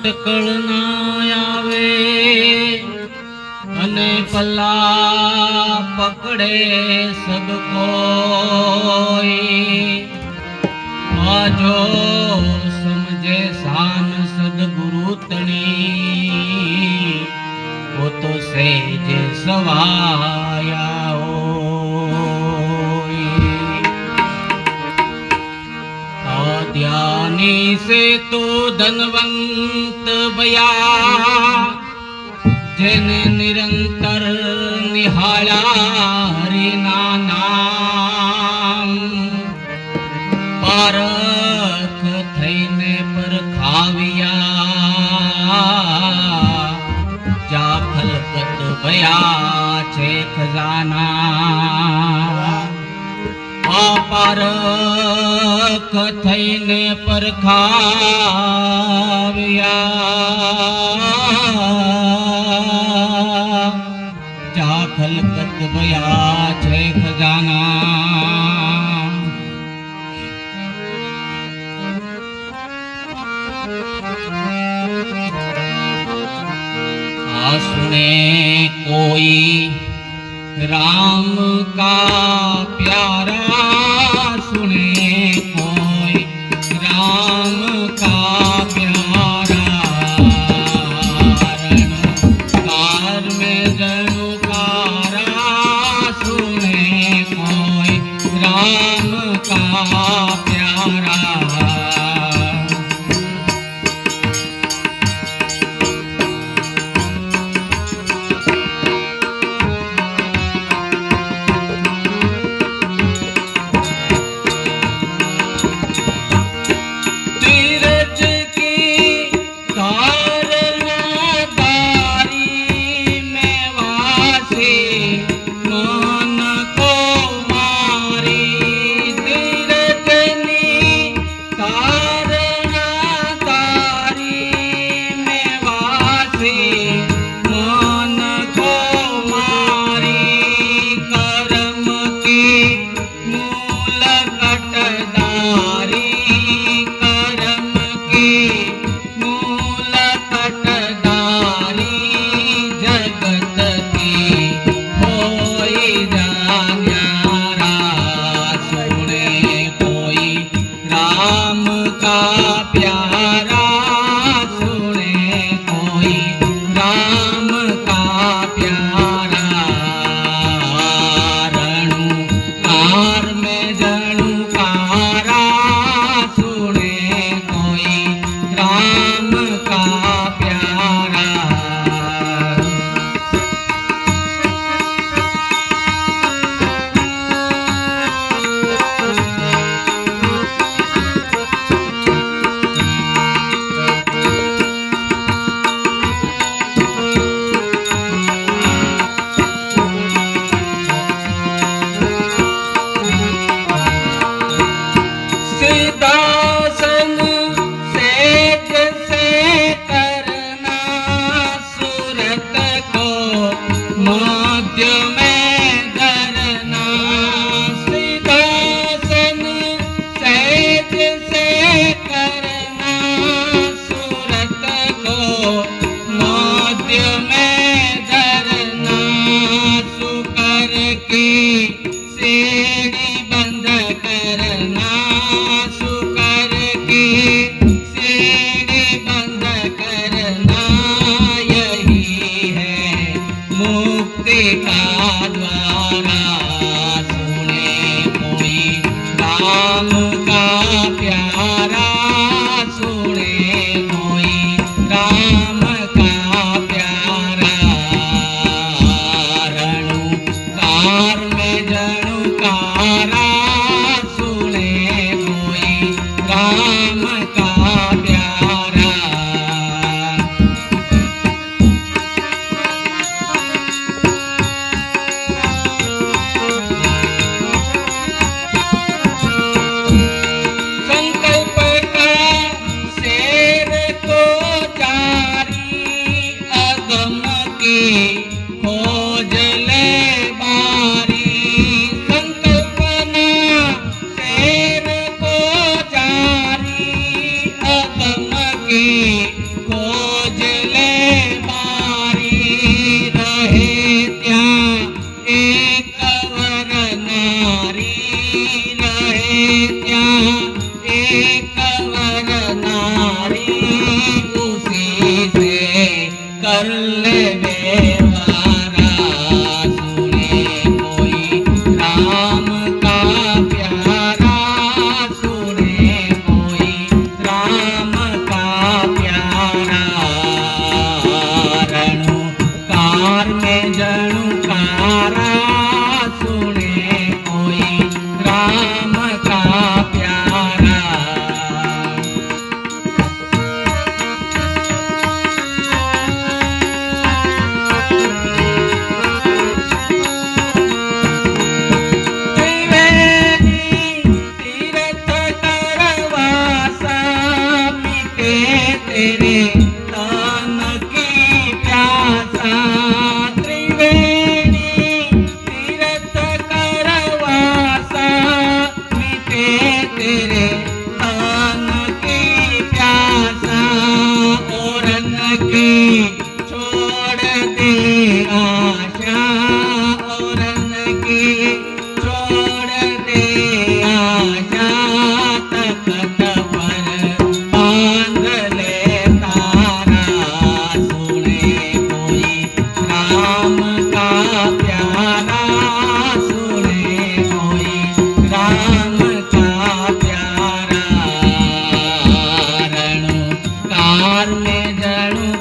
ટકળ ના આવે અને પલ્લા પકડે સદકોઈ આજો સમજે શાન સદગુરુ તણી वो तो सेज सवाया आद्यानी से तो धनवंत भया जेने निरंतर निहाळा हरिना नाम पारख थईने परखाविया જા ખલકત ભયા છે ખજાના અપારખ થઈને પરખાવ્યા જા ખલકત ભયા છે ખજાના सुने कोई राम का प्यारा सुने कोई राम का प्यारा रणकार में जनुकारा सुने कोई राम का प्यारा तेरे तन की प्यासा त्रिवेणी तीर्थ करवासा मिटे तेरे तन की प्यासा और की छोड़ दे आशा और की छोड़ दे आशा तख्त पर बांध ले तारा सुने कोई राम का प्यारा सुने कोई राम का प्यारा रणु कार में जणु